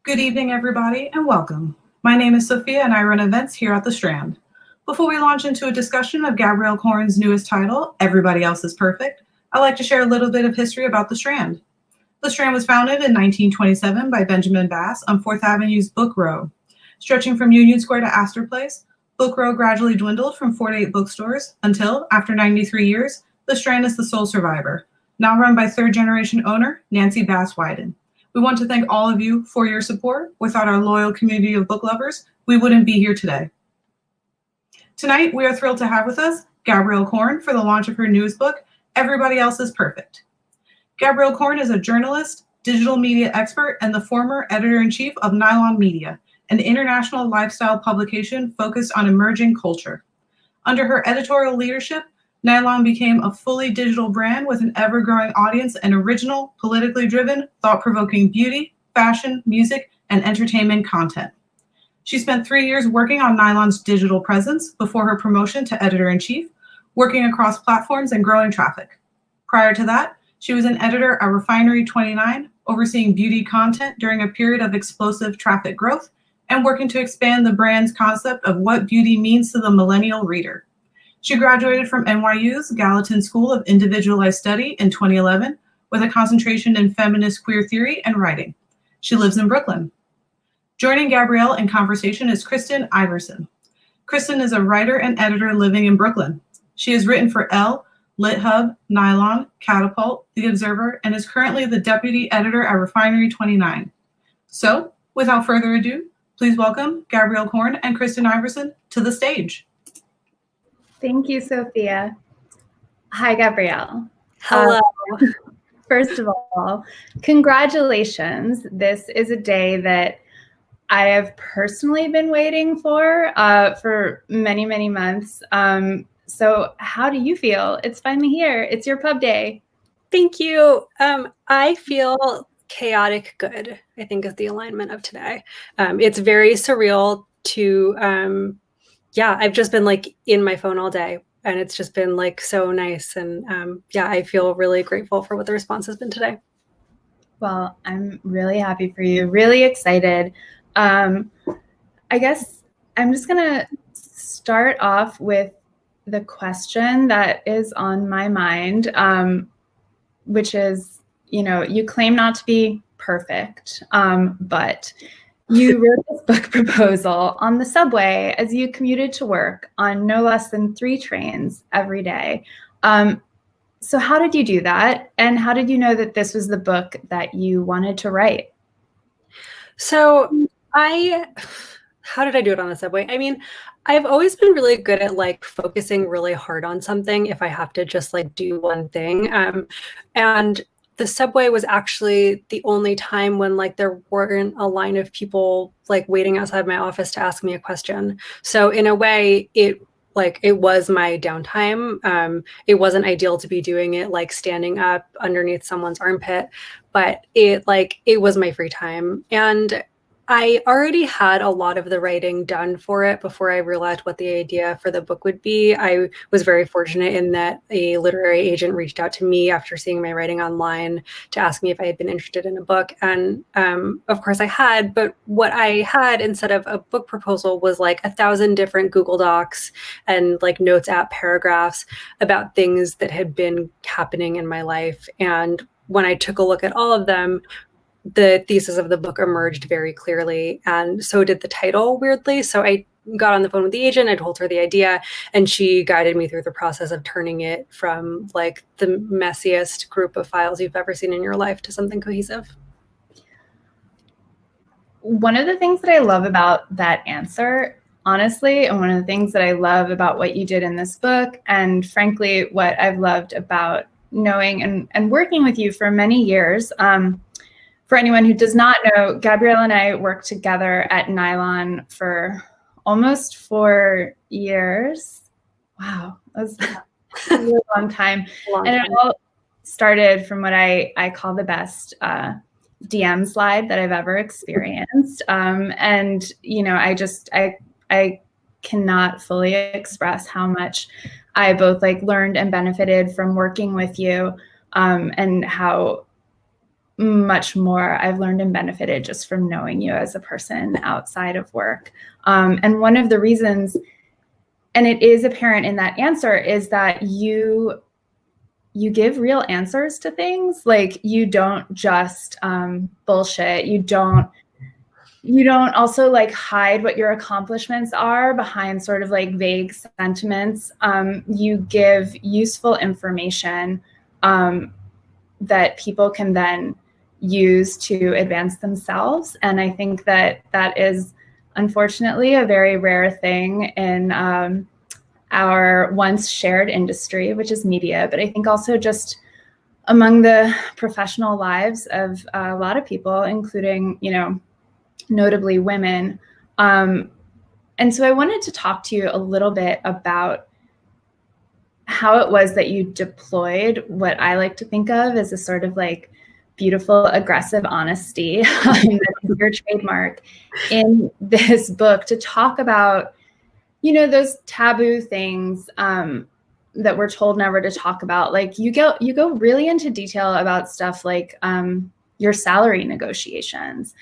Good evening, everybody, and welcome. My name is Sophia, and I run events here at the Strand. Before we launch into a discussion of Gabrielle Korn's newest title, Everybody Else is Perfect, I'd like to share a little bit of history about the Strand. The Strand was founded in 1927 by Benjamin Bass on 4th Avenue's Book Row. Stretching from Union Square to Astor Place, Book Row gradually dwindled from 4 to 8 bookstores until, after 93 years, the Strand is the sole survivor, now run by third-generation owner Nancy Bass Wyden. We want to thank all of you for your support. Without our loyal community of book lovers, we wouldn't be here today. Tonight, we are thrilled to have with us Gabrielle Korn for the launch of her newest book, Everybody Else is Perfect. Gabrielle Korn is a journalist, digital media expert, and the former editor-in-chief of Nylon Media, an international lifestyle publication focused on emerging culture. Under her editorial leadership, Nylon became a fully digital brand with an ever-growing audience and original, politically driven, thought-provoking beauty, fashion, music, and entertainment content. She spent 3 years working on Nylon's digital presence before her promotion to editor-in-chief, working across platforms and growing traffic. Prior to that, she was an editor at Refinery 29, overseeing beauty content during a period of explosive traffic growth and working to expand the brand's concept of what beauty means to the millennial reader. She graduated from NYU's Gallatin School of Individualized Study in 2011 with a concentration in feminist queer theory and writing. She lives in Brooklyn. Joining Gabrielle in conversation is Kristin Iversen. Kristin is a writer and editor living in Brooklyn. She has written for Elle, LitHub, Nylon, Catapult, The Observer, and is currently the deputy editor at Refinery 29. So, without further ado, please welcome Gabrielle Korn and Kristin Iversen to the stage. Thank you, Sophia. Hi, Gabrielle. Hello. First of all, congratulations. This is a day that I have personally been waiting for many, many months. So how do you feel? It's finally here. It's your pub day. Thank you. I feel chaotic good, I think is the alignment of today. It's very surreal to, I've just been like in my phone all day and it's just been like so nice. And I feel really grateful for what the response has been today. Well, I'm really happy for you, really excited. I guess I'm just gonna start off with the question that is on my mind, which is, you claim not to be perfect, but you wrote this book proposal on the subway as you commuted to work on no less than 3 trains every day. So how did you do that? And how did you know that this was the book that you wanted to write? So how did I do it on the subway? I mean, I've always been really good at like focusing really hard on something if I have to just like do one thing. And the subway was actually the only time when like there weren't a line of people like waiting outside my office to ask me a question. So in a way, it was my downtime. It wasn't ideal to be doing it like standing up underneath someone's armpit, but it was my free time. And I already had a lot of the writing done for it before I realized what the idea for the book would be. I was very fortunate in that a literary agent reached out to me after seeing my writing online to ask me if I had been interested in a book. And of course I had, but what I had instead of a book proposal was like 1,000 different Google Docs and like notes app paragraphs about things that had been happening in my life. And when I took a look at all of them, the thesis of the book emerged very clearly, and so did the title, weirdly. So I got on the phone with the agent, I told her the idea, and she guided me through the process of turning it from like the messiest group of files you've ever seen in your life to something cohesive. One of the things that I love about that answer, honestly, and one of the things that I love about what you did in this book, and frankly, what I've loved about knowing and working with you for many years, for anyone who does not know, Gabrielle and I worked together at Nylon for almost 4 years. Wow, that was a really long time. And it all started from what I call the best DM slide that I've ever experienced. And, I cannot fully express how much I both like learned and benefited from working with you, and how much more I've learned and benefited just from knowing you as a person outside of work. And one of the reasons, and it is apparent in that answer, is that you give real answers to things. Like, you don't just bullshit. You don't also like hide what your accomplishments are behind sort of like vague sentiments. You give useful information that people can then use to advance themselves. And I think that that is unfortunately a very rare thing in our once shared industry, which is media, but I think also just among the professional lives of a lot of people, including, you know, notably women. And so I wanted to talk to you a little bit about how it was that you deployed what I like to think of as a sort of like beautiful, aggressive honesty that is your trademark in this book, to talk about, you know, those taboo things that we're told never to talk about. Like, you go really into detail about stuff like your salary negotiations.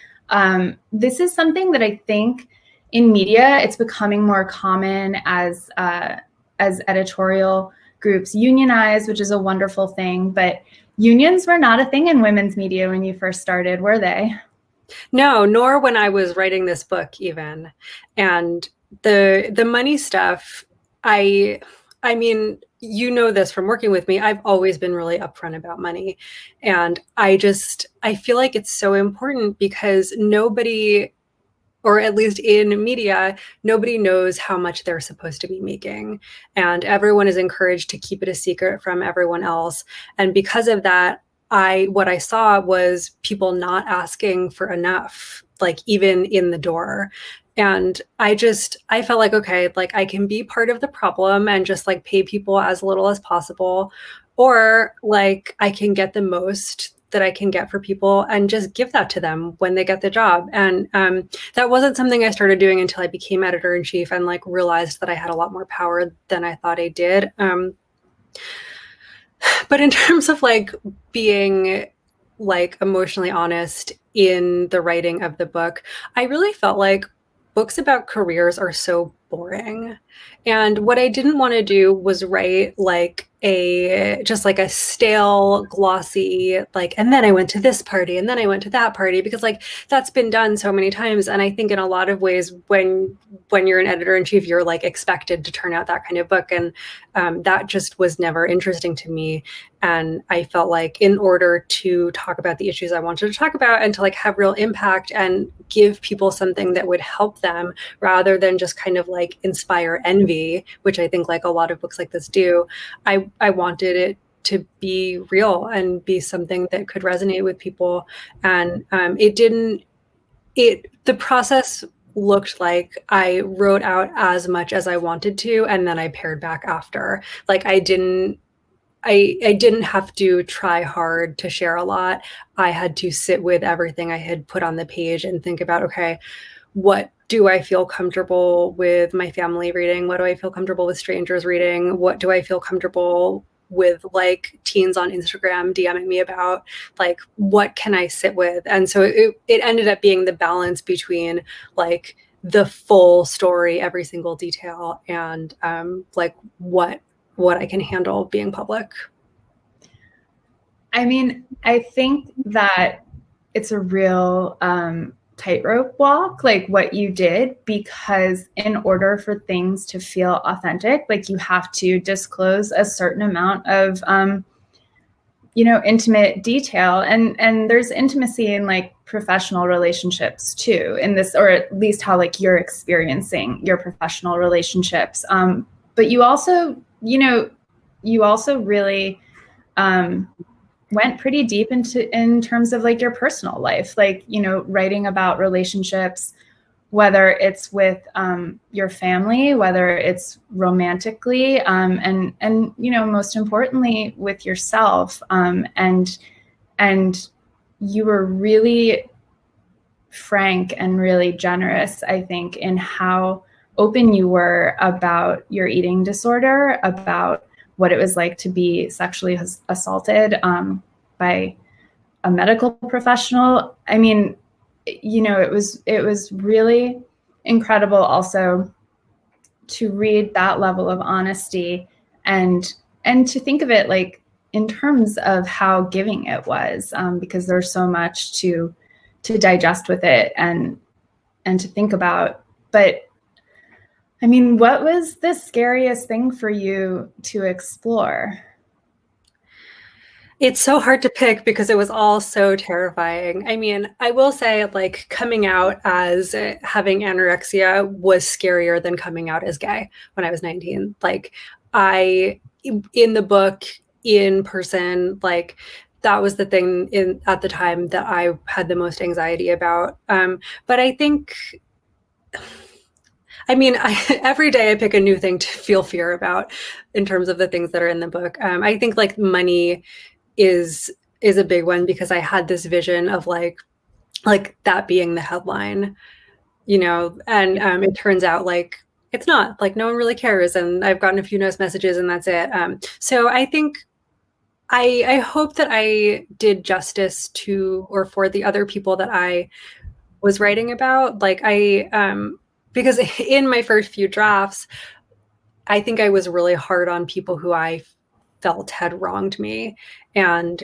This is something that I think in media, it's becoming more common as editorial groups unionize, which is a wonderful thing. But unions were not a thing in women's media when you first started, were they? No, nor when I was writing this book even. And the money stuff, I mean, you know this from working with me, I've always been really upfront about money. And I feel like it's so important because nobody, or at least in media, nobody knows how much they're supposed to be making. And everyone is encouraged to keep it a secret from everyone else. And because of that, what I saw was people not asking for enough, like even in the door. And I felt like, okay, like I can be part of the problem and just like pay people as little as possible, or like I can get the most that I can get for people and just give that to them when they get the job. And that wasn't something I started doing until I became editor-in-chief and like realized that I had a lot more power than I thought I did. But in terms of like being like emotionally honest in the writing of the book, I really felt like books about careers are so boring. And what I didn't want to do was write like just like a stale, glossy, like, and then I went to this party and then I went to that party, because like that's been done so many times. And I think in a lot of ways, when you're an editor-in-chief, you're like expected to turn out that kind of book. And that just was never interesting to me. And I felt like in order to talk about the issues I wanted to talk about and to like have real impact and give people something that would help them, rather than just kind of like inspire envy, which I think like a lot of books like this do, I wanted it to be real and be something that could resonate with people. And the process looked like I wrote out as much as I wanted to, and then I pared back after. Like I didn't have to try hard to share a lot. I had to sit with everything I had put on the page and think about, okay, what do I feel comfortable with my family reading? What do I feel comfortable with strangers reading? What do I feel comfortable with like teens on Instagram DMing me about? Like, what can I sit with? And so it ended up being the balance between like the full story, every single detail, and like what I can handle being public. I mean, I think that it's a real tightrope walk, like what you did, because in order for things to feel authentic, like you have to disclose a certain amount of, you know, intimate detail, and there's intimacy in like professional relationships too, in this, or at least how like you're experiencing your professional relationships. But you also, you know, really went pretty deep in terms of like your personal life, like, you know, writing about relationships, whether it's with your family, whether it's romantically, and you know, most importantly with yourself. And you were really frank and really generous, I think, in how open you were about your eating disorder, about what it was like to be sexually assaulted by a medical professional. I mean, you know, it was really incredible also to read that level of honesty and to think of it like in terms of how giving it was, because there's so much to digest with it and to think about. But I mean, what was the scariest thing for you to explore? It's so hard to pick because it was all so terrifying. I mean, I will say, like, coming out as having anorexia was scarier than coming out as gay when I was 19. Like, in the book, in person, like, that was the thing at the time that I had the most anxiety about. But I think, I mean, every day I pick a new thing to feel fear about in terms of the things that are in the book. I think like money is a big one because I had this vision of like that being the headline, you know, and it turns out like it's not, like no one really cares, and I've gotten a few nice messages and that's it. So I think I hope that I did justice to or for the other people that I was writing about. Like because in my first few drafts, I think I was really hard on people who I felt had wronged me. And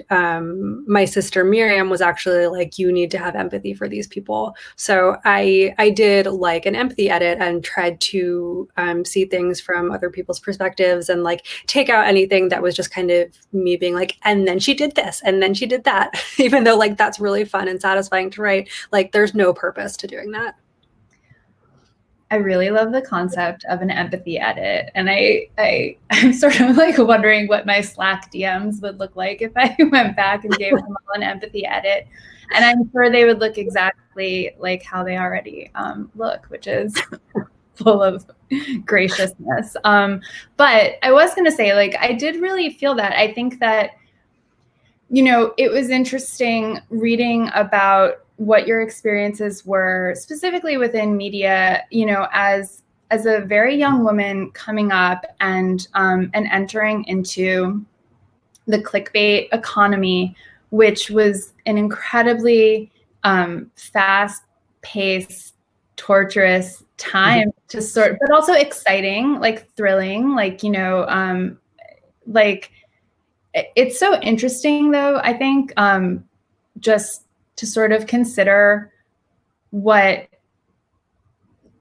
my sister Miriam was actually like, you need to have empathy for these people. So I did like an empathy edit and tried to see things from other people's perspectives and like take out anything that was just kind of me being like, and then she did this, and then she did that, even though like that's really fun and satisfying to write. Like there's no purpose to doing that. I really love the concept of an empathy edit. And I'm sort of like wondering what my Slack DMs would look like if I went back and gave them all an empathy edit. And I'm sure they would look exactly like how they already look, which is full of graciousness. But I was going to say, like, I did really feel that. I think that, you know, it was interesting reading about what your experiences were specifically within media, you know, as a very young woman coming up and entering into the clickbait economy, which was an incredibly fast-paced, torturous time to sort, but also exciting, like thrilling, like, you know, like it's so interesting though, I think, just to sort of consider what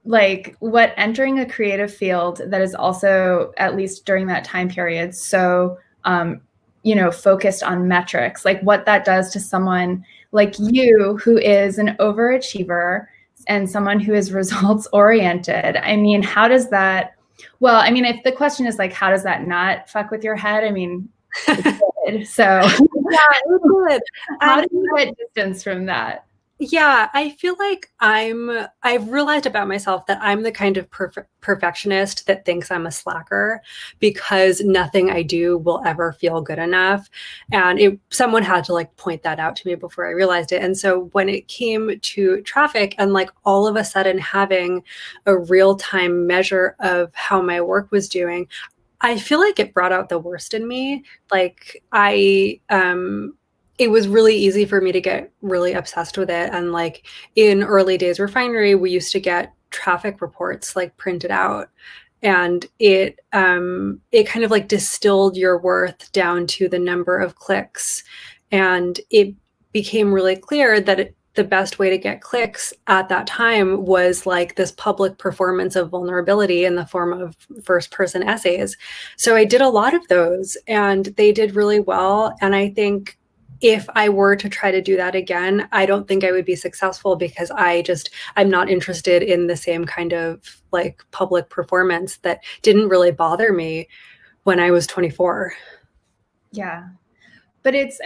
entering a creative field that is also, at least during that time period, so, you know, focused on metrics, like what that does to someone like you, who is an overachiever and someone who is results oriented. I mean, how does that, well, I mean, if the question is like, how does that not fuck with your head? I mean, it did. So yeah, it would. How do you get distance from that? Yeah, I feel like I've realized about myself that I'm the kind of perfectionist that thinks I'm a slacker because nothing I do will ever feel good enough. And someone had to like point that out to me before I realized it. And so when it came to traffic and like all of a sudden having a real-time measure of how my work was doing, I feel like it brought out the worst in me. Like it was really easy for me to get really obsessed with it. And like in early days Refinery, we used to get traffic reports like printed out, and it kind of like distilled your worth down to the number of clicks. And it became really clear that the best way to get clicks at that time was like this public performance of vulnerability in the form of first-person essays. So I did a lot of those and they did really well. And I think if I were to try to do that again, I don't think I would be successful because I'm not interested in the same kind of like public performance that didn't really bother me when I was 24. Yeah. But it's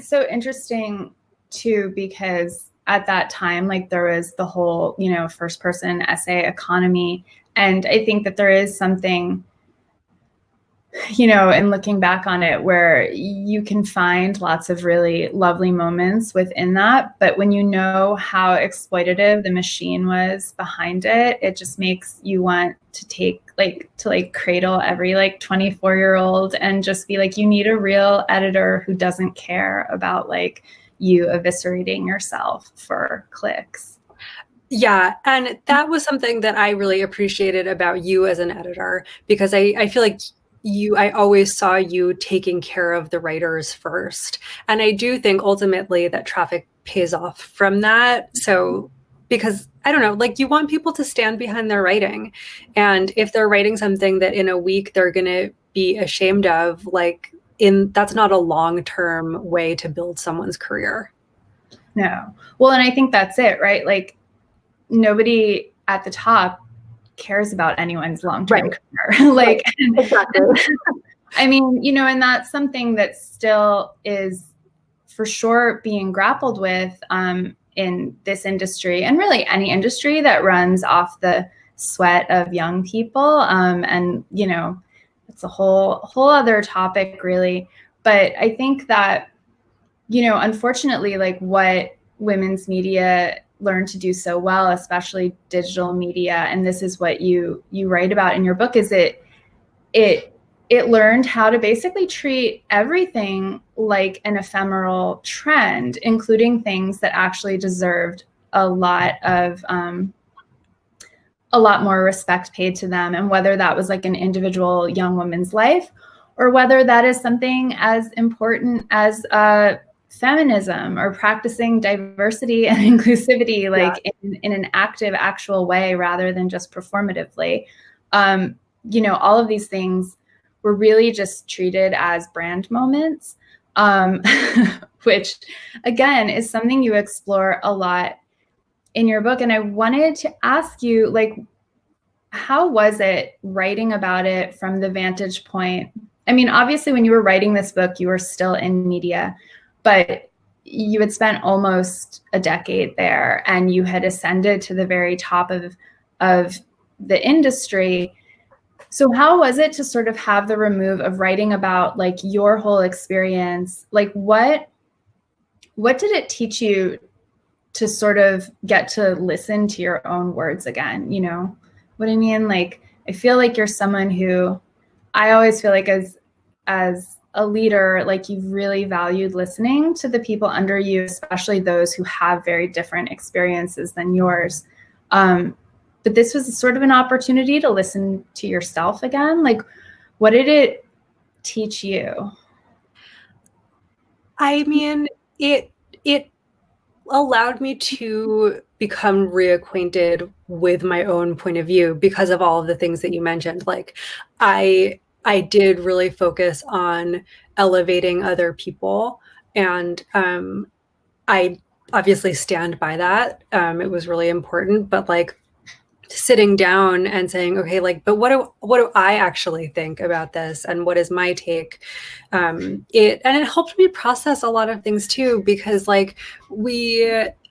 so interesting too, because at that time, like there was the whole, you know, first person essay economy. And I think that there is something you know, and looking back on it, where you can find lots of really lovely moments within that. But when you know how exploitative the machine was behind it, it just makes you want to take to cradle every 24-year-old and just be like, you need a real editor who doesn't care about you eviscerating yourself for clicks. Yeah. And that was something that I really appreciated about you as an editor, because I feel like I always saw you taking care of the writers first. And I do think ultimately that traffic pays off from that. So, because I don't know, you want people to stand behind their writing. And if they're writing something that in a week they're going to be ashamed of, that's not a long-term way to build someone's career. No. Well, and I think that's it, right? Nobody at the top cares about anyone's long-term career. Exactly. I mean, you know, and that's something that still is for sure being grappled with in this industry, and really any industry that runs off the sweat of young people. And, you know, it's a whole other topic, really. But I think that, you know, unfortunately, what women's media learn to do so well, especially digital media, and this is what you write about in your book, is it learned how to basically treat everything like an ephemeral trend, including things that actually deserved a lot more respect paid to them, and whether that was an individual young woman's life, or whether that is something as important as feminism or practicing diversity and inclusivity, in an active, actual way, rather than just performatively. You know, all of these things were really just treated as brand moments, which again is something you explore a lot in your book. And I wanted to ask you, how was it writing about it from the vantage point? I mean, obviously when you were writing this book, you were still in media, but you had spent almost a decade there, and you had ascended to the very top of the industry. So how was it to sort of have the remove of writing about your whole experience? What did it teach you to sort of get to listen to your own words again? You know what I mean? I feel like you're someone who, I always feel like as a leader, you've really valued listening to the people under you, especially those who have very different experiences than yours. But this was sort of an opportunity to listen to yourself again. What did it teach you? I mean, it allowed me to become reacquainted with my own point of view because of all of the things that you mentioned. I did really focus on elevating other people, and I obviously stand by that. It was really important, but sitting down and saying, okay, but what do I actually think about this, and what is my take? It helped me process a lot of things too, because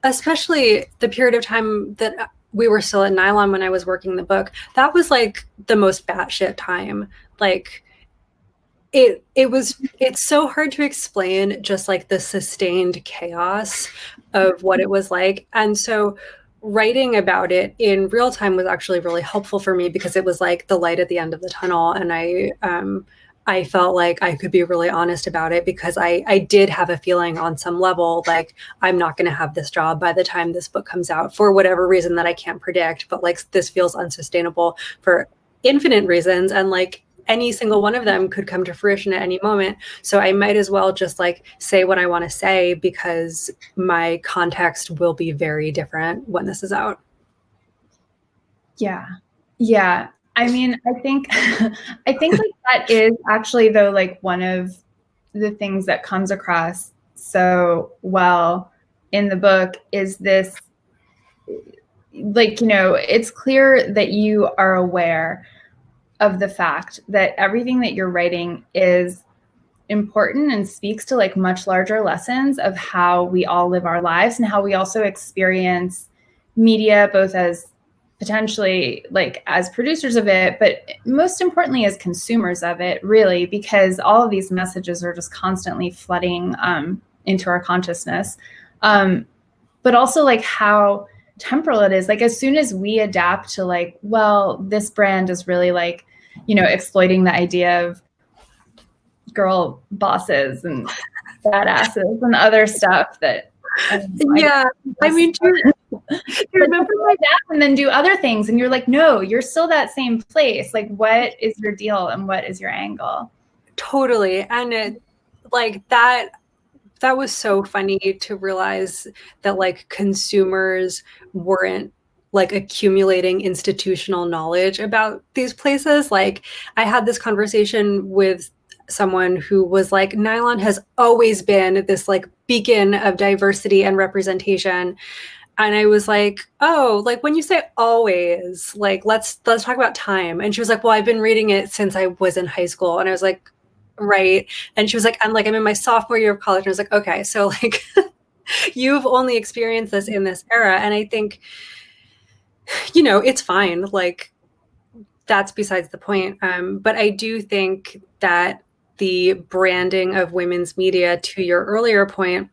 especially the period of time that we were still at Nylon when I was working the book, that was the most batshit time. It's so hard to explain just the sustained chaos of what it was like. And so writing about it in real time was actually really helpful for me, because it was the light at the end of the tunnel. And I felt like I could be really honest about it, because I did have a feeling on some level, I'm not going to have this job by the time this book comes out, for whatever reason that I can't predict. But this feels unsustainable for infinite reasons. And any single one of them could come to fruition at any moment. So I might as well just say what I want to say, because my context will be very different when this is out. Yeah. Yeah. I mean, I think that is actually, though, one of the things that comes across so well in the book is this, you know, it's clear that you are aware of the fact that everything that you're writing is important and speaks to much larger lessons of how we all live our lives, and how we also experience media, both as potentially like as producers of it, but most importantly as consumers of it, really, because all of these messages are just constantly flooding into our consciousness. But also like how temporal it is. Like as soon as we adapt to like, well, this brand is really like, you know, exploiting the idea of girl bosses and badasses and other stuff that. Yeah, I mean, do you remember like that, and then do other things, and you're like, no, you're still that same place. Like, what is your deal and what is your angle? Totally, and it like that was so funny to realize that like consumers weren't like accumulating institutional knowledge about these places. Like I had this conversation with someone who was like, nylon has always been this like beacon of diversity and representation. And I was like, oh, like when you say always, like let's talk about time. And she was like, well, I've been reading it since I was in high school. And I was like, right. And she was like, I'm in my sophomore year of college. And I was like, okay, so like you've only experienced this in this era. And I think, you know, it's fine. Like that's besides the point. But I do think that the branding of women's media, to your earlier point,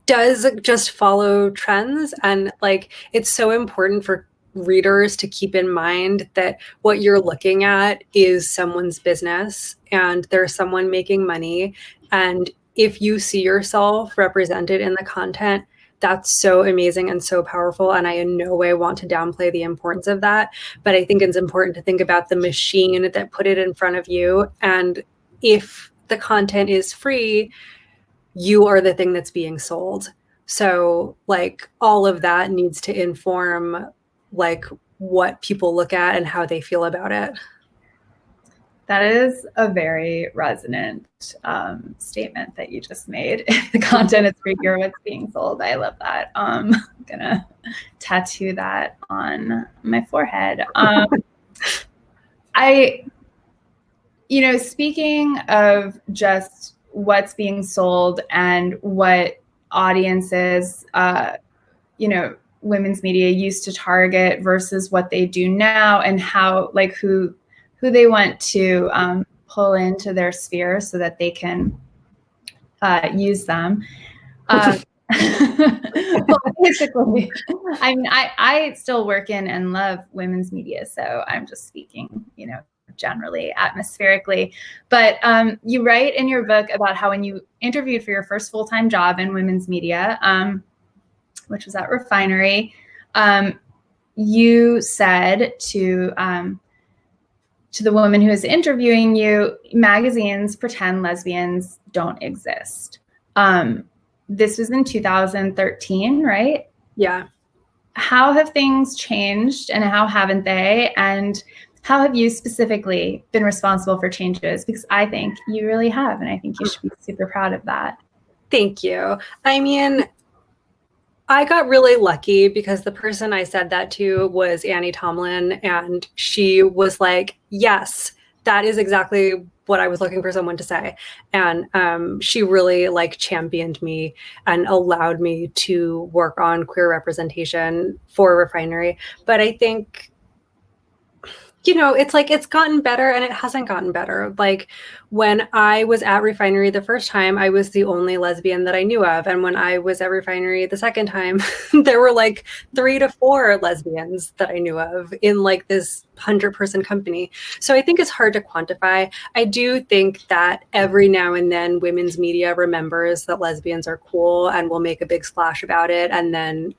does just follow trends. And like, it's so important for readers to keep in mind that what you're looking at is someone's business and there's someone making money. And if you see yourself represented in the content, that's so amazing and so powerful. And I in no way want to downplay the importance of that. But I think it's important to think about the machine that put it in front of you. And if the content is free, you are the thing that's being sold. So like all of that needs to inform like what people look at and how they feel about it. That is a very resonant statement that you just made. If the content is free, you're what's being sold. I love that. I'm gonna tattoo that on my forehead. You know, speaking of just what's being sold and what audiences, you know, women's media used to target versus what they do now, and how, like, who they want to pull into their sphere so that they can use them. Well, basically, I mean, I still work in and love women's media, so I'm just speaking, you know, generally, atmospherically. But you write in your book about how when you interviewed for your first full-time job in women's media, which was at Refinery, you said to the woman who was interviewing you, magazines pretend lesbians don't exist. This was in 2013, right? Yeah. How have things changed and how haven't they? And how have you specifically been responsible for changes? Because I think you really have, and I think you should be super proud of that. Thank you. I mean, I got really lucky because the person I said that to was Annie Tomlin, and she was like, yes, that is exactly what I was looking for someone to say. And she really like championed me and allowed me to work on queer representation for Refinery. But I think, you know, it's like it's gotten better and it hasn't gotten better. Like when I was at Refinery the first time, I was the only lesbian that I knew of. And when I was at Refinery the second time, there were like 3 to 4 lesbians that I knew of in like this 100-person company. So I think it's hard to quantify. I do think that every now and then women's media remembers that lesbians are cool and will make a big splash about it. And then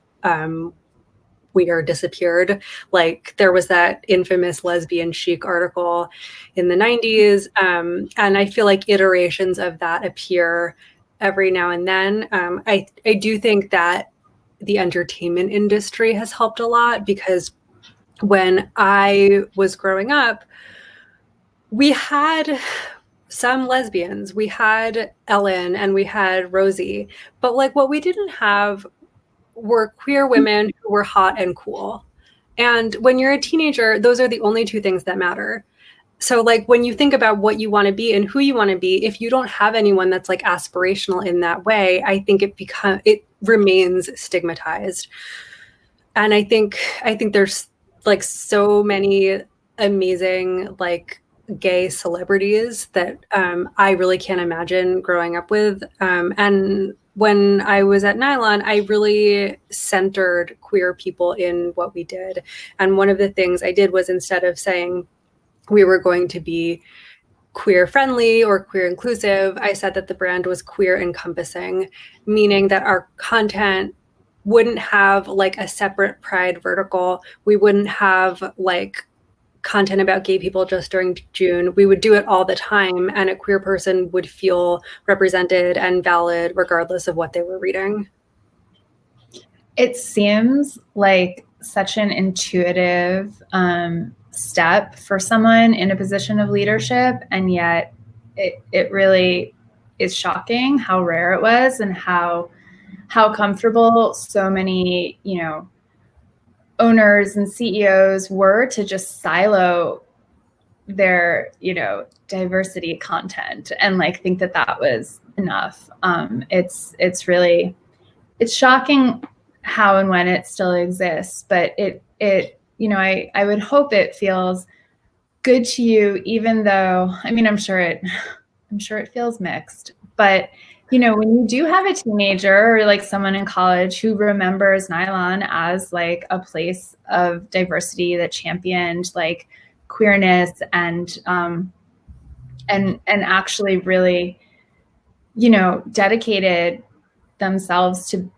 we are disappeared. Like there was that infamous lesbian chic article in the 90s. And I feel like iterations of that appear every now and then. I do think that the entertainment industry has helped a lot, because when I was growing up, we had some lesbians. We had Ellen and we had Rosie, but like what we didn't have were queer women who were hot and cool. And when you're a teenager, those are the only 2 things that matter. So like when you think about what you want to be and who you want to be, if you don't have anyone that's like aspirational in that way, I think it remains stigmatized. And I think there's like so many amazing like gay celebrities that I really can't imagine growing up with. And when I was at Nylon, I really centered queer people in what we did. And one of the things I did was, instead of saying we were going to be queer friendly or queer inclusive, I said that the brand was queer encompassing, meaning that our content wouldn't have like a separate pride vertical. We wouldn't have like content about gay people just during June. We would do it all the time, and a queer person would feel represented and valid regardless of what they were reading. It seems like such an intuitive step for someone in a position of leadership, and yet it really is shocking how rare it was and how comfortable so many, you know, owners and CEOs were to just silo their, you know, diversity content and like think that that was enough. It's really, it's shocking how and when it still exists, but it you know, I would hope it feels good to you, even though, I mean, I'm sure it feels mixed, but you know, when you do have a teenager or like someone in college who remembers Nylon as like a place of diversity that championed like queerness and actually really, you know, dedicated themselves to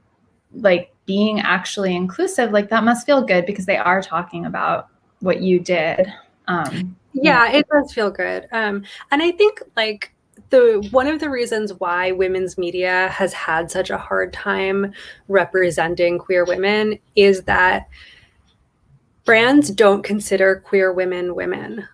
like being actually inclusive, like that must feel good because they are talking about what you did. Yeah, it does feel good. And I think like one of the reasons why women's media has had such a hard time representing queer women is that brands don't consider queer women.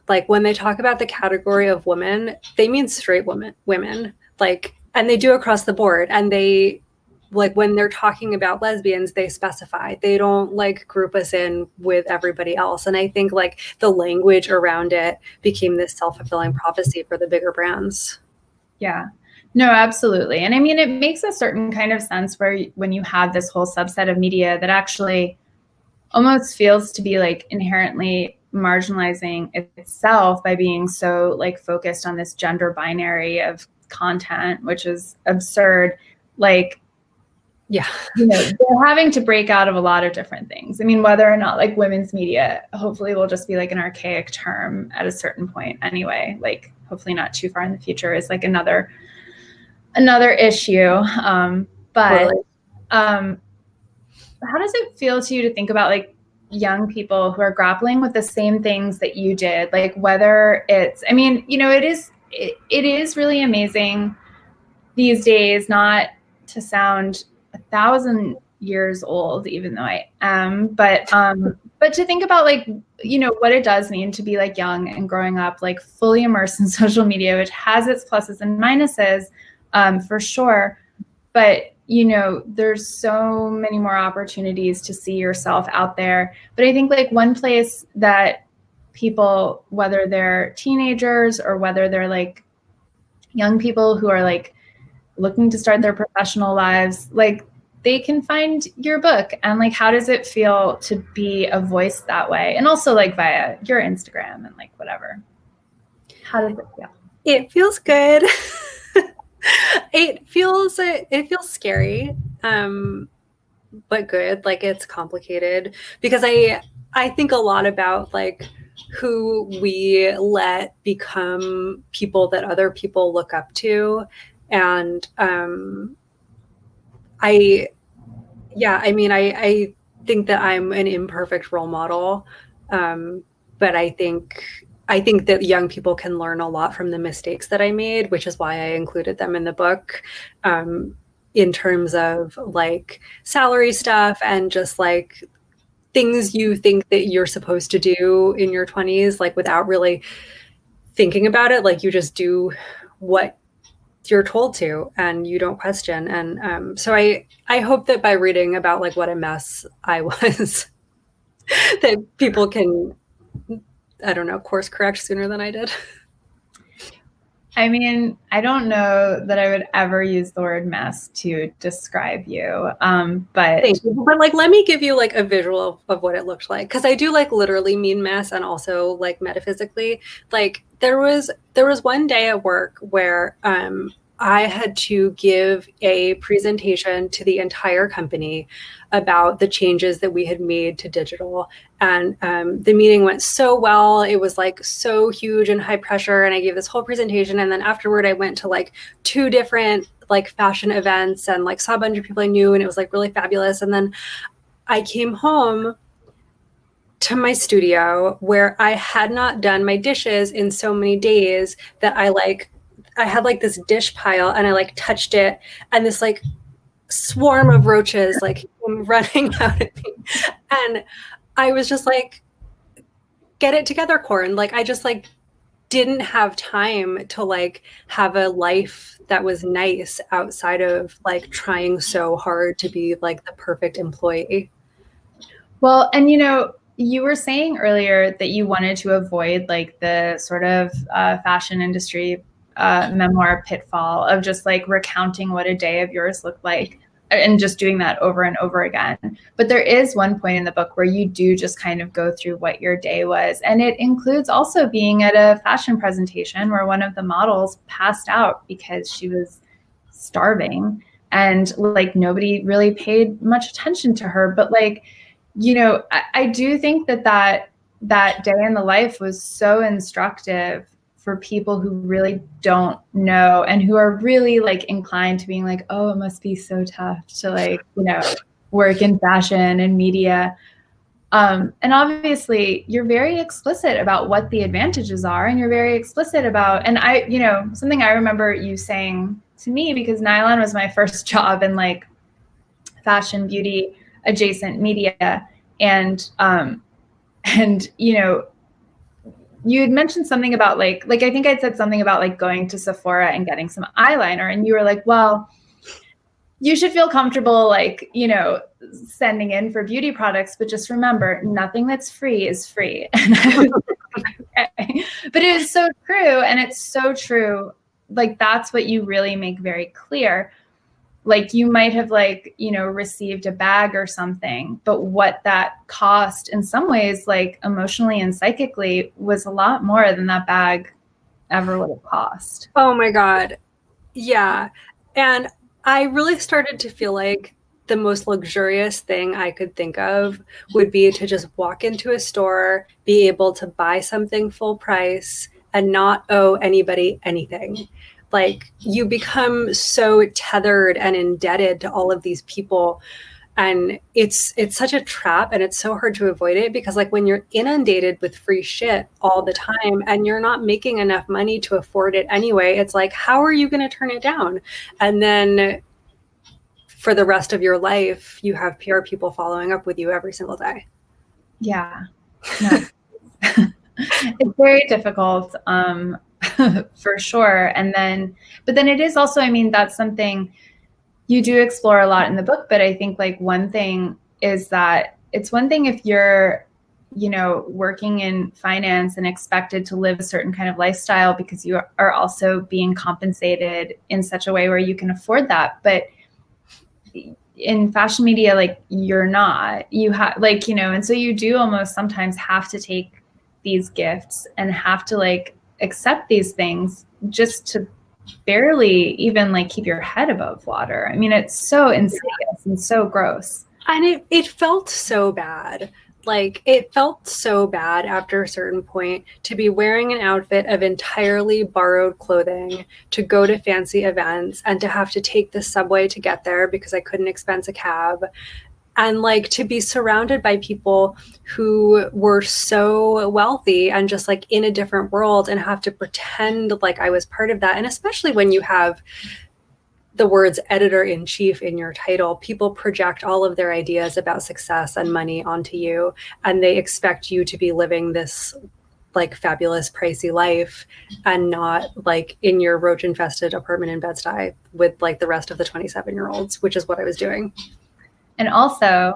Like when they talk about the category of woman, they mean straight women, like, and they do across the board. And they, like, when they're talking about lesbians, they specify, they don't like group us in with everybody else. And I think like the language around it became this self-fulfilling prophecy for the bigger brands. Yeah, no, absolutely. And I mean, it makes a certain kind of sense where when you have this whole subset of media that actually almost feels to be like inherently marginalizing itself by being so like focused on this gender binary of content, which is absurd. Like, yeah, you know, they're having to break out of a lot of different things. I mean, whether or not like women's media hopefully will just be like an archaic term at a certain point anyway, like hopefully not too far in the future is like another issue. But totally. How does it feel to you to think about like young people who are grappling with the same things that you did? Like whether it's, I mean, you know, it is really amazing these days, not to sound 1,000 years old, even though I am, but to think about like, you know, what it does mean to be like young and growing up, like fully immersed in social media, which has its pluses and minuses, for sure. But, you know, there's so many more opportunities to see yourself out there. But I think like one place that people, whether they're teenagers or whether they're like young people who are like looking to start their professional lives, like they can find your book. And like, how does it feel to be a voice that way? And also like via your Instagram and like whatever. How does it feel? It feels good. It feels scary, but good. Like it's complicated because I think a lot about like who we let become people that other people look up to. And I think that I'm an imperfect role model, but I think that young people can learn a lot from the mistakes that I made, which is why I included them in the book, in terms of like salary stuff and just like things you think that you're supposed to do in your 20s, like without really thinking about it. Like you just do what you're told to and you don't question. And so I hope that by reading about like what a mess I was, that people can, I don't know, course correct sooner than I did. I mean, I don't know that I would ever use the word mess to describe you, but Thank you. But like, let me give you like a visual of what it looked like, because I do like literally mean mess and also like metaphysically. Like there was one day at work where I had to give a presentation to the entire company about the changes that we had made to digital. And the meeting went so well. It was like so huge and high pressure. And I gave this whole presentation. And then afterward, I went to like 2 different like fashion events and like saw a bunch of people I knew. And it was like really fabulous. And then I came home to my studio where I had not done my dishes in so many days that I had like this dish pile and I like touched it and this like swarm of roaches like came running out at me. And I was just like, get it together, Korn. Like I just like didn't have time to like have a life that was nice outside of like trying so hard to be like the perfect employee. Well, and you know, you were saying earlier that you wanted to avoid like the sort of fashion industry memoir pitfall of just like recounting what a day of yours looked like and just doing that over and over again. But there is one point in the book where you do just kind of go through what your day was. And it includes also being at a fashion presentation where one of the models passed out because she was starving and like nobody really paid much attention to her. But like, you know, I do think that day in the life was so instructive for people who really don't know and who are really like inclined to being like, oh, it must be so tough to like, you know, work in fashion and media. And obviously you're very explicit about what the advantages are. And you're very explicit about, and I, you know, something I remember you saying to me, because Nylon was my first job in like fashion, beauty adjacent media. And, you know, you had mentioned something about like I think I'd said something about like going to Sephora and getting some eyeliner. And you were like, well, you should feel comfortable, like, you know, sending in for beauty products, but just remember, nothing that's free is free. And I was like, okay. But it is so true. And it's so true. Like, that's what you really make very clear. Like you might have like, you know, received a bag or something, but what that cost in some ways, like emotionally and psychically, was a lot more than that bag ever would have cost. Oh my God. Yeah. And I really started to feel like the most luxurious thing I could think of would be to just walk into a store, be able to buy something full price and not owe anybody anything. Like you become so tethered and indebted to all of these people. And it's such a trap and it's so hard to avoid it because like when you're inundated with free shit all the time and you're not making enough money to afford it anyway, it's like, how are you going to turn it down? And then for the rest of your life, you have PR people following up with you every single day. Yeah. No. It's very difficult. For sure. And then, but then it is also, I mean, that's something you do explore a lot in the book. But I think like one thing is that it's one thing if you're, you know, working in finance and expected to live a certain kind of lifestyle because you are also being compensated in such a way where you can afford that. But in fashion media, like you're not, you have like, you know, and so you do almost sometimes have to take these gifts and have to like accept these things just to barely even like keep your head above water. I mean, it's so insidious and so gross. And it felt so bad. Like it felt so bad after a certain point to be wearing an outfit of entirely borrowed clothing, to go to fancy events and to have to take the subway to get there because I couldn't expense a cab. And like to be surrounded by people who were so wealthy and just like in a different world and have to pretend like I was part of that. And especially when you have the words editor-in-chief in your title, people project all of their ideas about success and money onto you. And they expect you to be living this like fabulous, pricey life and not like in your roach-infested apartment in Bed-Stuy with like the rest of the 27-year-olds, which is what I was doing. And also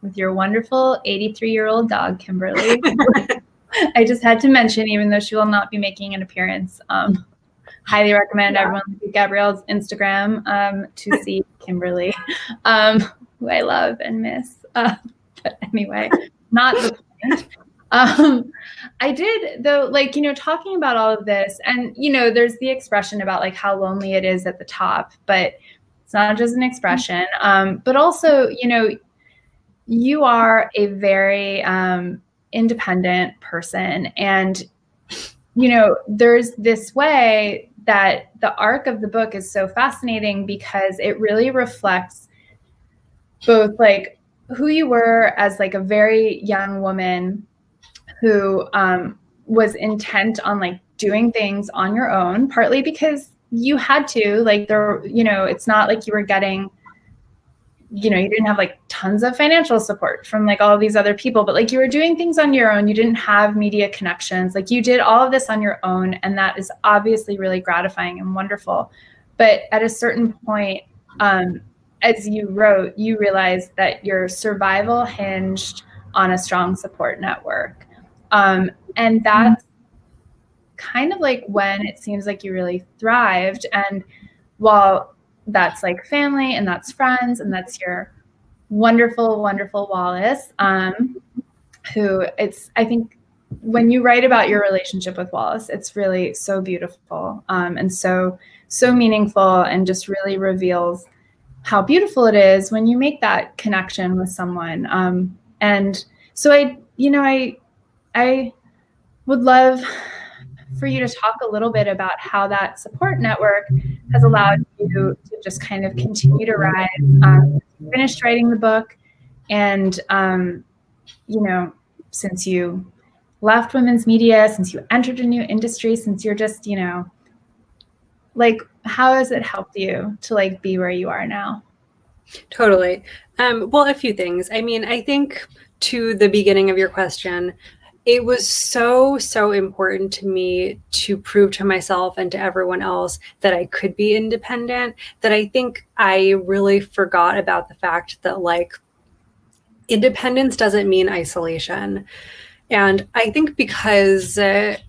with your wonderful 83-year-old dog, Kimberly. I just had to mention, even though she will not be making an appearance, highly recommend everyone look at Gabrielle's Instagram to see Kimberly, who I love and miss. But anyway, not the point. I did though, like, talking about all of this, and, there's the expression about like how lonely it is at the top, but it's not just an expression. But also, you are a very independent person, and, there's this way that the arc of the book is so fascinating because it really reflects both like who you were as like a very young woman who was intent on like doing things on your own, partly because you had to, like, it's not like you were getting, you didn't have like tons of financial support from like all of these other people, but like you were doing things on your own. You didn't have media connections. Like you did all of this on your own. And that is obviously really gratifying and wonderful. But at a certain point, as you wrote, you realized that your survival hinged on a strong support network. And that's kind of like when it seems like you really thrived. And while that's like family and that's friends and that's your wonderful, wonderful Wallace, who I think when you write about your relationship with Wallace, it's really so beautiful and so meaningful, and just really reveals how beautiful it is when you make that connection with someone. And so I would love for you to talk a little bit about how that support network has allowed you to just kind of continue to rise. You finished writing the book, and since you left women's media, since you entered a new industry, since you're just, like, how has it helped you to like be where you are now? Totally. Well, a few things. I mean, I think to the beginning of your question, it was so important to me to prove to myself and to everyone else that I could be independent, that I think I really forgot about the fact that like independence doesn't mean isolation. And I think because I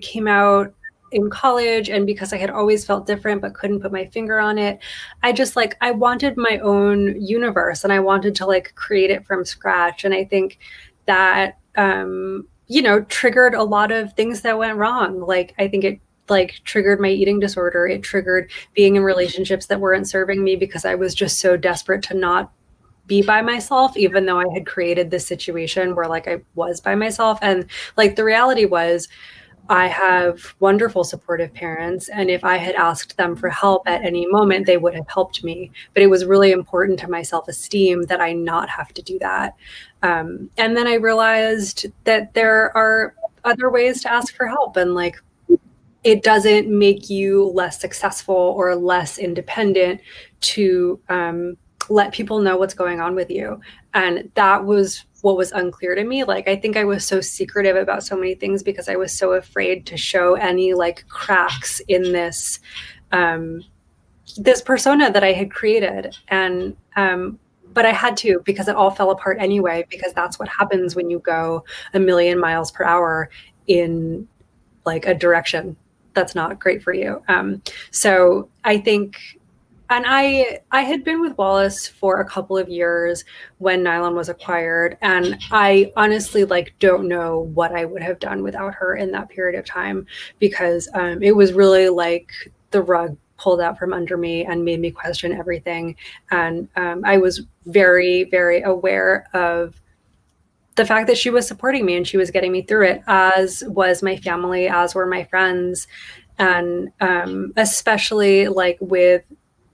came out in college and because I had always felt different but couldn't put my finger on it, I wanted my own universe and I wanted to like create it from scratch. And I think that triggered a lot of things that went wrong. Like I think it like triggered my eating disorder. It triggered being in relationships that weren't serving me because I was just so desperate to not be by myself, even though I had created this situation where like I was by myself. And like the reality was, I have wonderful supportive parents, and if I had asked them for help at any moment, they would have helped me. But it was really important to my self-esteem that I not have to do that. And then I realized that there are other ways to ask for help, and like it doesn't make you less successful or less independent to let people know what's going on with you. And that was what was unclear to me. Like, I think I was so secretive about so many things because I was so afraid to show any like cracks in this, this persona that I had created. And, but I had to, because it all fell apart anyway, because that's what happens when you go a million miles per hour in like a direction that's not great for you. So I think, and I had been with Wallace for a couple of years when Nylon was acquired. And I honestly like don't know what I would have done without her in that period of time, because it was really like the rug pulled out from under me and made me question everything. And I was very, very aware of the fact that she was supporting me and she was getting me through it, as was my family, as were my friends. And especially like with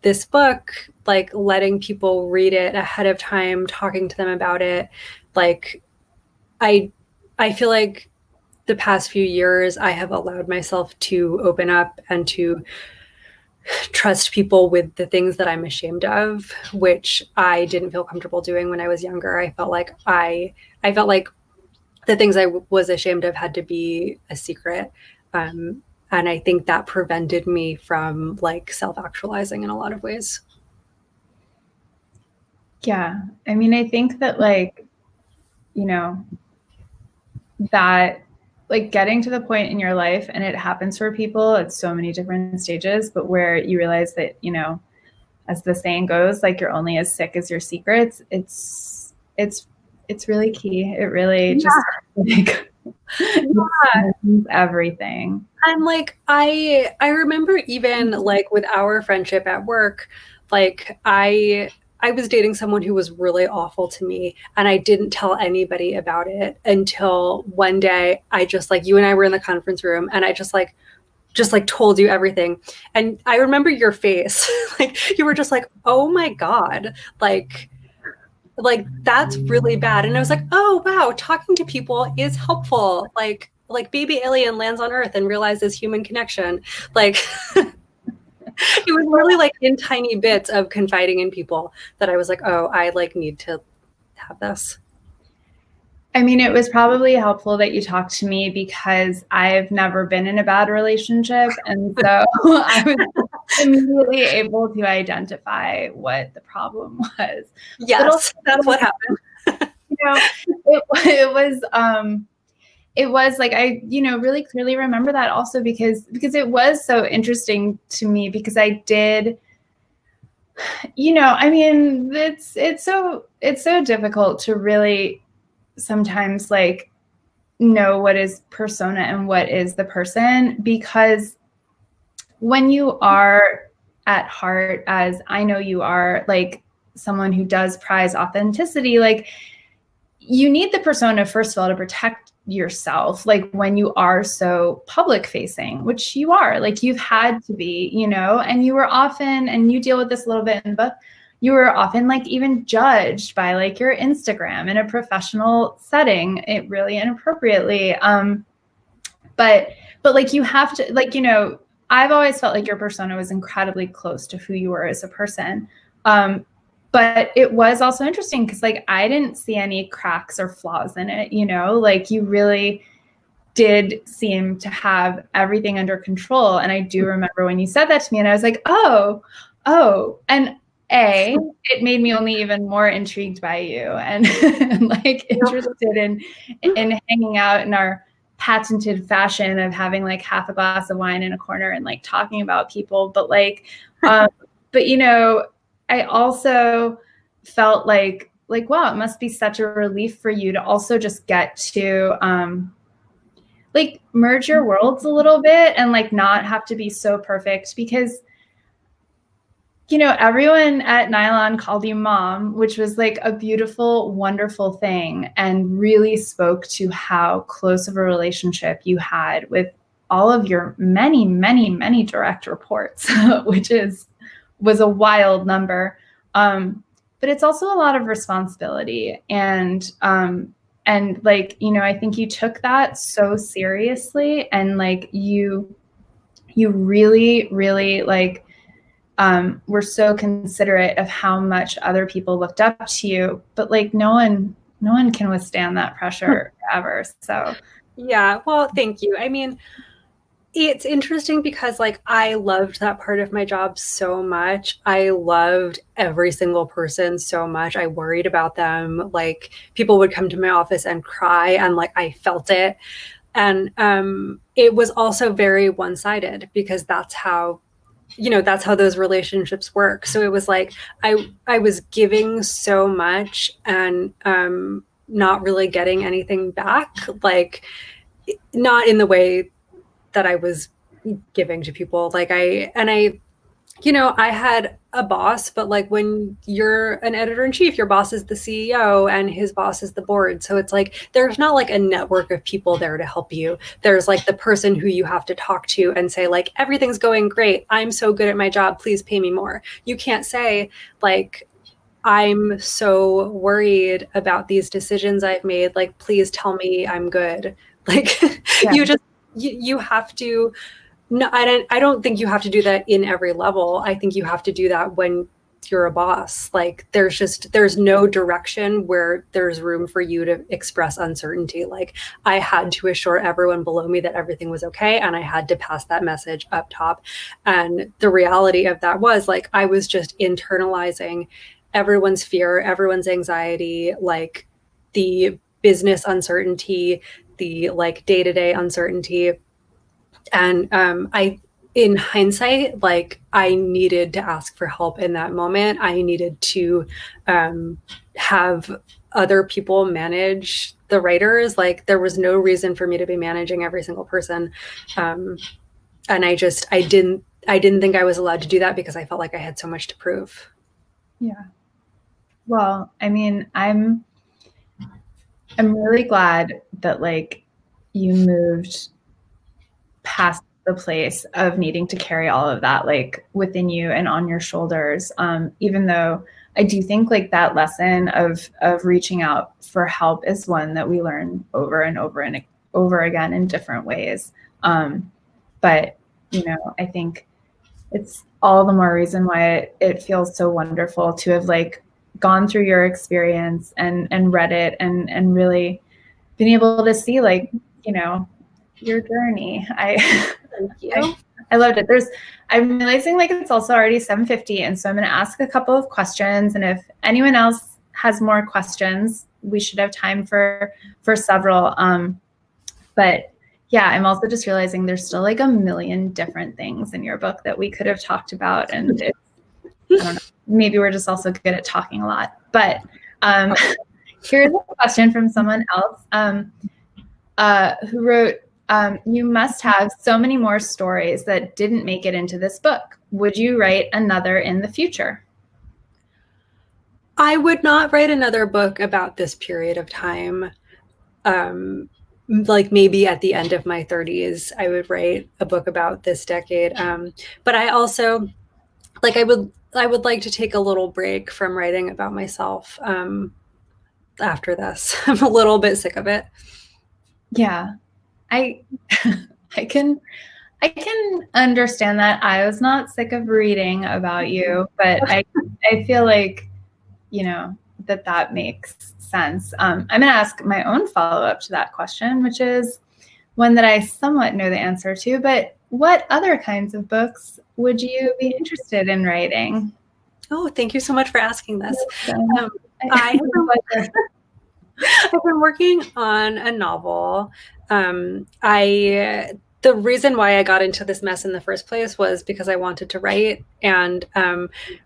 this book, like letting people read it ahead of time, talking to them about it. Like, I feel like the past few years, I have allowed myself to open up and to trust people with the things that I'm ashamed of, which I didn't feel comfortable doing when I was younger. I felt like I felt like the things I was ashamed of had to be a secret. And I think that prevented me from like self-actualizing in a lot of ways. Yeah. I mean, I think that like, that like getting to the point in your life, and it happens for people at so many different stages, but where you realize that, you know, as the saying goes, like you're only as sick as your secrets. It's really key. It really just like everything. And like I remember even like with our friendship at work, like I was dating someone who was really awful to me, and I didn't tell anybody about it until one day I just like, you and I were in the conference room, and I just told you everything. And I remember your face, like you were just like, oh my God, like that's really bad. And I was like, oh wow, talking to people is helpful. Like baby alien lands on Earth and realizes human connection. Like it was really like in tiny bits of confiding in people that I was like, oh, I like need to have this. I mean, it was probably helpful that you talked to me because I've never been in a bad relationship. And so I was immediately able to identify what the problem was. Yes, that's what happened. You know, it was like, I, you know, really clearly remember that also because it was so interesting to me because I did, you know, I mean, it's so difficult to really sometimes like know what is persona and what is the person, because when you are at heart, as I know you are, like someone who does prize authenticity, like you need the persona first of all to protect yourself, like when you are so public facing, which you are, like you've had to be, you know, and you were often, and you deal with this a little bit in the book, you were often like even judged by like your Instagram in a professional setting, it really inappropriately. But like you have to, like, you know, I've always felt like your persona was incredibly close to who you were as a person. But it was also interesting because like I didn't see any cracks or flaws in it, you know, like you really did seem to have everything under control. And I do remember when you said that to me and I was like, oh, and it made me only even more intrigued by you and like interested in hanging out in our patented fashion of having like half a glass of wine in a corner and like talking about people. But like, but you know, I also felt like, wow, it must be such a relief for you to also just get to like merge your worlds a little bit and like not have to be so perfect because, you know, everyone at Nylon called you mom, which was like a beautiful, wonderful thing and really spoke to how close of a relationship you had with all of your many, many, many direct reports, which was a wild number. But it's also a lot of responsibility. And like, you know, I think you took that so seriously and like you really, really like, were so considerate of how much other people looked up to you, but like no one can withstand that pressure ever. So yeah, well, thank you. I mean, it's interesting because like I loved that part of my job so much. I loved every single person so much. I worried about them. Like people would come to my office and cry and like I felt it. And it was also very one-sided because that's how, you know, that's how those relationships work. So it was like I was giving so much and not really getting anything back, like not in the way that I was giving to people. Like I, you know, I had a boss, but like when you're an editor-in-chief, your boss is the CEO and his boss is the board. So it's like, there's not like a network of people there to help you. There's like the person who you have to talk to and say like, everything's going great. I'm so good at my job. Please pay me more. You can't say like, I'm so worried about these decisions I've made. Like, please tell me I'm good. Like yeah. you have to, no, I don't think you have to do that in every level. I think you have to do that when you're a boss. Like there's no direction where there's room for you to express uncertainty. Like I had to assure everyone below me that everything was okay. And I had to pass that message up top. And the reality of that was like, I was just internalizing everyone's fear, everyone's anxiety, like the business uncertainty, the like day-to-day uncertainty. And in hindsight, like I needed to ask for help in that moment. I needed to have other people manage the writers. Like there was no reason for me to be managing every single person. And I didn't think I was allowed to do that because I felt like I had so much to prove. Yeah. Well, I mean, I'm really glad that like you moved past the place of needing to carry all of that like within you and on your shoulders. Even though I do think like that lesson of reaching out for help is one that we learn over and over and over again in different ways. But you know, I think it's all the more reason why it feels so wonderful to have like gone through your experience and read it and really been able to see like, you know, your journey. Thank you. I loved it. I'm realizing like it's also already 7:50, and so I'm going to ask a couple of questions, and if anyone else has more questions, we should have time for several. But yeah, I'm also just realizing there's still like a million different things in your book that we could have talked about, and I don't know, maybe we're just also good at talking a lot. But here's a question from someone else who wrote, you must have so many more stories that didn't make it into this book. Would you write another in the future? I would not write another book about this period of time. Like maybe at the end of my 30s, I would write a book about this decade. But I also, like, I would like to take a little break from writing about myself after this. I'm a little bit sick of it. Yeah, I can understand that. I was not sick of reading about you, but I feel like, you know, that makes sense. I'm going to ask my own follow-up to that question, which is one that I somewhat know the answer to, but what other kinds of books would you be interested in writing? Oh, thank you so much for asking this. I've been working on a novel. The reason why I got into this mess in the first place was because I wanted to write. And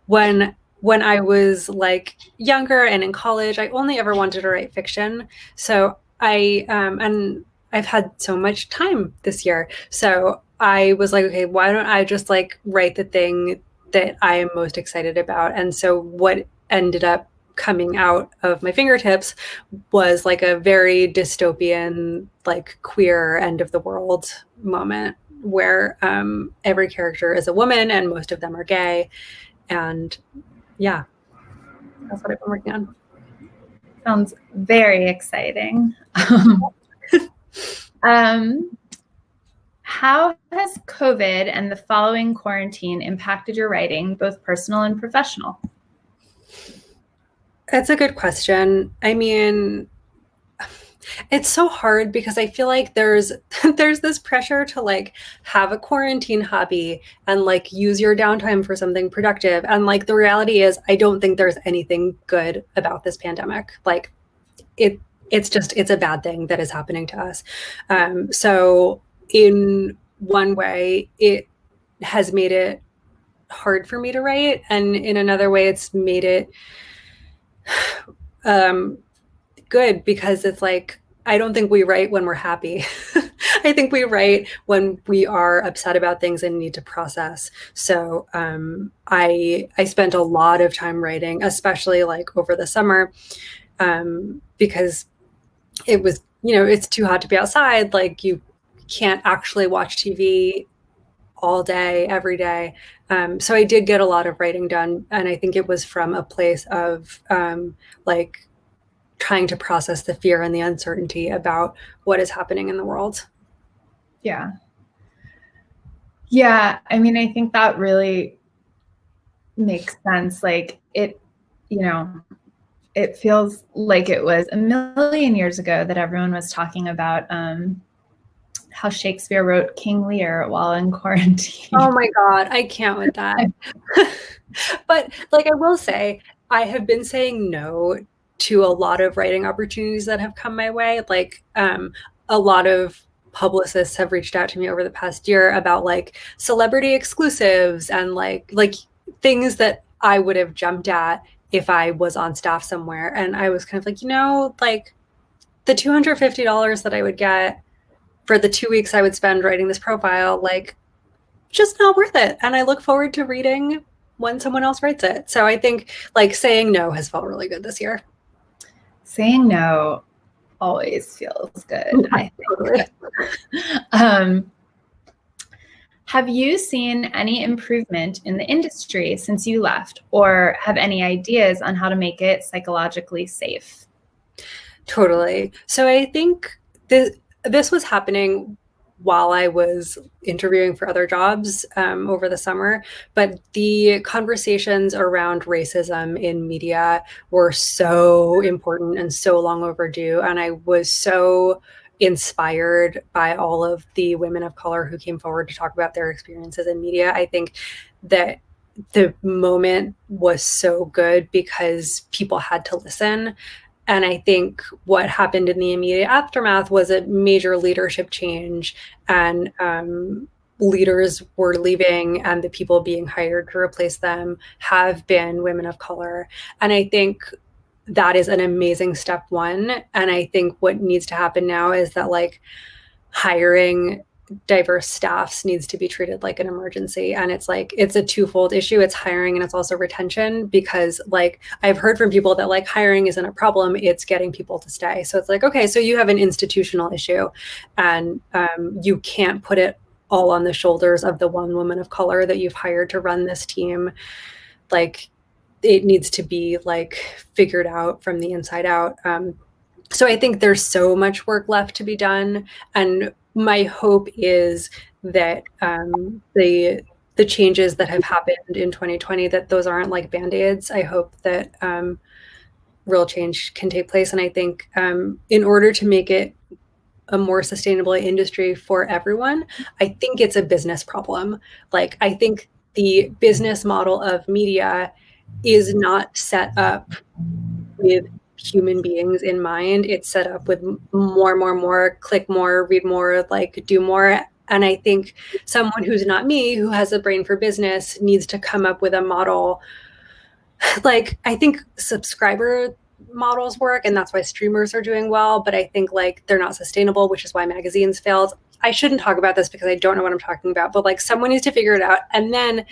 when I was like younger and in college, I only ever wanted to write fiction. So and I've had so much time this year. So I was like, okay, why don't I just like write the thing that I am most excited about? And so what ended up coming out of my fingertips was like a very dystopian, like queer end of the world moment where every character is a woman and most of them are gay. And yeah, that's what I've been working on. Sounds very exciting. How has COVID and the following quarantine impacted your writing, both personal and professional? That's a good question. I mean, it's so hard because I feel like there's this pressure to like have a quarantine hobby and like use your downtime for something productive. And like the reality is, I don't think there's anything good about this pandemic. Like it's a bad thing that is happening to us. So in one way, it has made it hard for me to write, and in another way, it's made it good because it's like, I don't think we write when we're happy. I think we write when we are upset about things and need to process. So I spent a lot of time writing, especially like over the summer, because it was, you know, it's too hot to be outside. Like you can't actually watch TV all day, every day. So I did get a lot of writing done. And I think it was from a place of like trying to process the fear and the uncertainty about what is happening in the world. Yeah. Yeah. I mean, I think that really makes sense. Like it, you know, it feels like it was a million years ago that everyone was talking about how Shakespeare wrote King Lear while in quarantine. Oh my God, I can't with that. But like, I will say, I have been saying no to a lot of writing opportunities that have come my way. Like a lot of publicists have reached out to me over the past year about like celebrity exclusives and like things that I would have jumped at if I was on staff somewhere. And I was kind of like, you know, like the $250 that I would get for the 2 weeks I would spend writing this profile, like just not worth it. And I look forward to reading when someone else writes it. So I think like saying no has felt really good this year. Saying no always feels good, I think. Have you seen any improvement in the industry since you left, or have any ideas on how to make it psychologically safe? Totally. So I think this was happening while I was interviewing for other jobs over the summer, but the conversations around racism in media were so important and so long overdue. And I was so inspired by all of the women of color who came forward to talk about their experiences in media. I think that the moment was so good because people had to listen. And I think what happened in the immediate aftermath was a major leadership change, and leaders were leaving, and the people being hired to replace them have been women of color. And I think that is an amazing step one. And I think what needs to happen now is that like hiring diverse staffs needs to be treated like an emergency. And it's like, it's a twofold issue. It's hiring and it's also retention, because like I've heard from people that like hiring isn't a problem, it's getting people to stay. So it's like, okay, so you have an institutional issue, and you can't put it all on the shoulders of the one woman of color that you've hired to run this team. Like it needs to be like figured out from the inside out. So I think there's so much work left to be done. And my hope is that the changes that have happened in 2020, that those aren't like Band-Aids. I hope that real change can take place. And I think in order to make it a more sustainable industry for everyone, I think it's a business problem. Like I think the business model of media is not set up with human beings in mind. It's set up with more, click more, read more, like do more. And I think someone who's not me, who has a brain for business, needs to come up with a model. Like I think subscriber models work, and that's why streamers are doing well, but I think like they're not sustainable, which is why magazines failed. I shouldn't talk about this because I don't know what I'm talking about, but like someone needs to figure it out. And then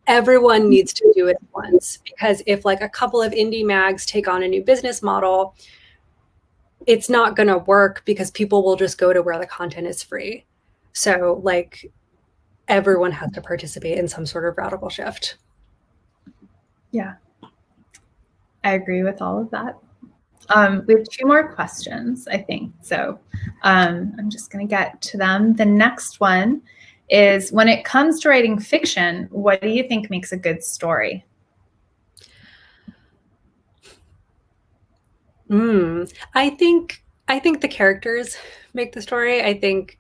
everyone needs to do it once, because if like a couple of indie mags take on a new business model, it's not going to work because people will just go to where the content is free. So like everyone has to participate in some sort of radical shift. Yeah, I agree with all of that. We have 2 more questions, I think. So I'm just going to get to them. The next one is, when it comes to writing fiction, what do you think makes a good story? I think the characters make the story. I think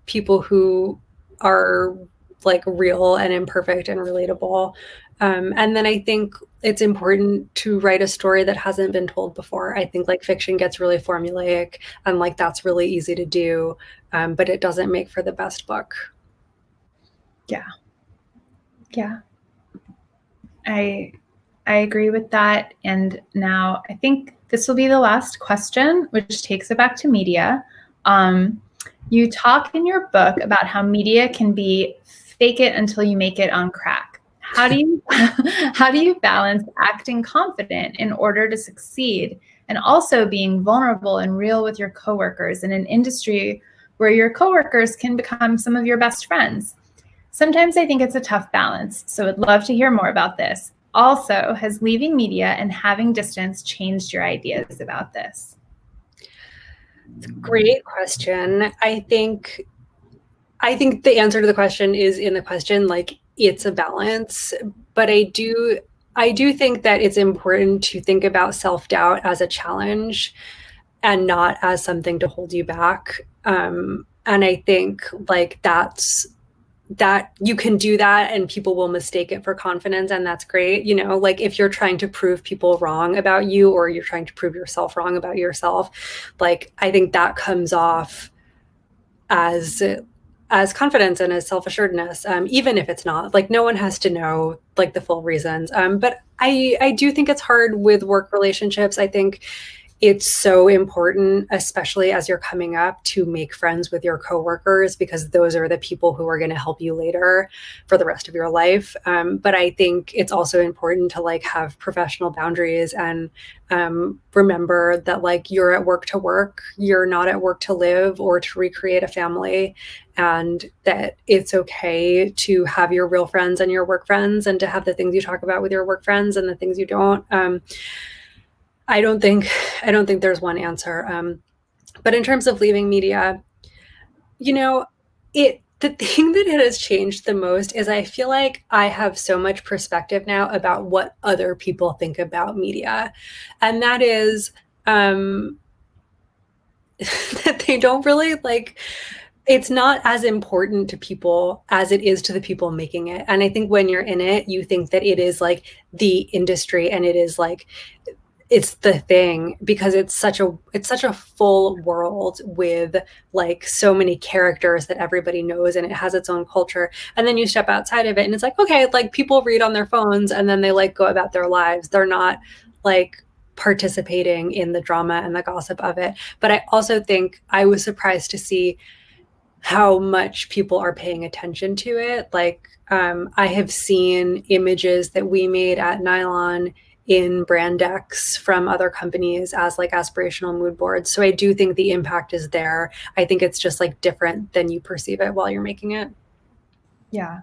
people who are like real and imperfect and relatable. And then I think it's important to write a story that hasn't been told before. I think like fiction gets really formulaic, and like that's really easy to do, but it doesn't make for the best book. Yeah. I agree with that. And now I think this will be the last question, which takes it back to media. You talk in your book about how media can be fake it until you make it on crack. How do you balance acting confident in order to succeed, and also being vulnerable and real with your coworkers in an industry where your coworkers can become some of your best friends? Sometimes I think it's a tough balance, so I'd love to hear more about this. Also, has leaving media and having distance changed your ideas about this? Great question. I think the answer to the question is in the question, like it's a balance, but I do think that it's important to think about self-doubt as a challenge and not as something to hold you back. And I think like that's that you can do that and people will mistake it for confidence, and that's great. You know, like if you're trying to prove people wrong about you, or you're trying to prove yourself wrong about yourself, like I think that comes off as confidence and as self-assuredness, even if it's not. Like no one has to know like the full reasons. But I do think it's hard with work relationships. I think it's so important, especially as you're coming up, to make friends with your coworkers, because those are the people who are going to help you later for the rest of your life. But I think it's also important to like have professional boundaries and remember that like you're at work to work, you're not at work to live or to recreate a family, and that it's okay to have your real friends and your work friends, and to have the things you talk about with your work friends and the things you don't. I don't think there's one answer. But in terms of leaving media, you know, the thing that has changed the most is I feel like I have so much perspective now about what other people think about media. And that is that they don't really like, it's not as important to people as it is to the people making it. And I think when you're in it, you think that it is like the industry, and it is like, it's the thing, because it's such a full world with like so many characters that everybody knows, and it has its own culture. And then you step outside of it and it's like, okay, like people read on their phones and then they like go about their lives. They're not like participating in the drama and the gossip of it. But I also think I was surprised to see how much people are paying attention to it. Like I have seen images that we made at Nylon in brand decks from other companies as like aspirational mood boards. So I do think the impact is there. I think it's just like different than you perceive it while you're making it. Yeah.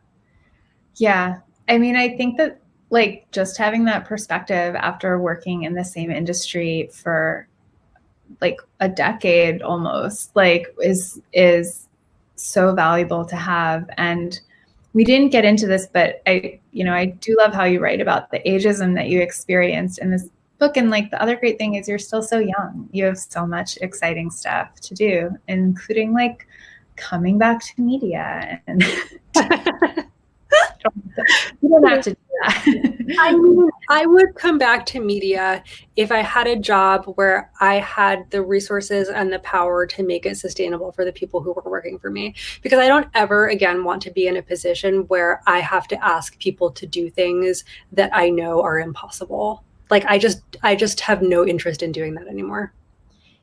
Yeah. I mean, I think that like just having that perspective after working in the same industry for like a decade almost, like is so valuable to have. And we didn't get into this, but I do love how you write about the ageism that you experienced in this book. And like the other great thing is you're still so young. You have so much exciting stuff to do, including like coming back to media. And you don't have to do that. I mean, I would come back to media if I had a job where I had the resources and the power to make it sustainable for the people who were working for me. Because I don't ever again want to be in a position where I have to ask people to do things that I know are impossible. Like I just have no interest in doing that anymore.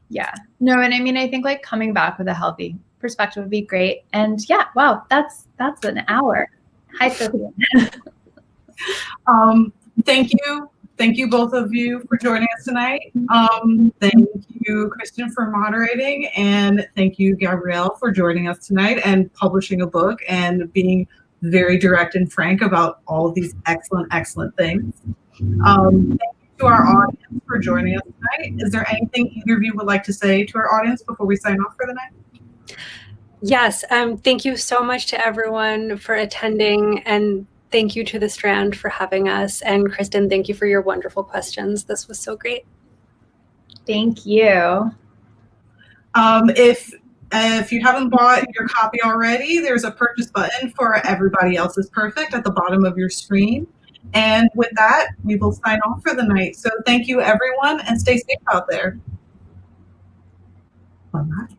Yeah. No, and I mean, I think like coming back with a healthy perspective would be great. And yeah, wow, that's an hour. Hi, Sophia. Thank you both of you for joining us tonight. Thank you, Kristin, for moderating, and thank you, Gabrielle, for joining us tonight and publishing a book and being very direct and frank about all of these excellent things. Thank you to our audience for joining us tonight. Is there anything either of you would like to say to our audience before we sign off for the night? Yes, thank you so much to everyone for attending, and thank you to the Strand for having us. And Kristin, thank you for your wonderful questions. This was so great. Thank you. If you haven't bought your copy already, there's a purchase button for Everybody Else is Perfect at the bottom of your screen. And with that, we will sign off for the night. So thank you, everyone, and stay safe out there. Bye-bye.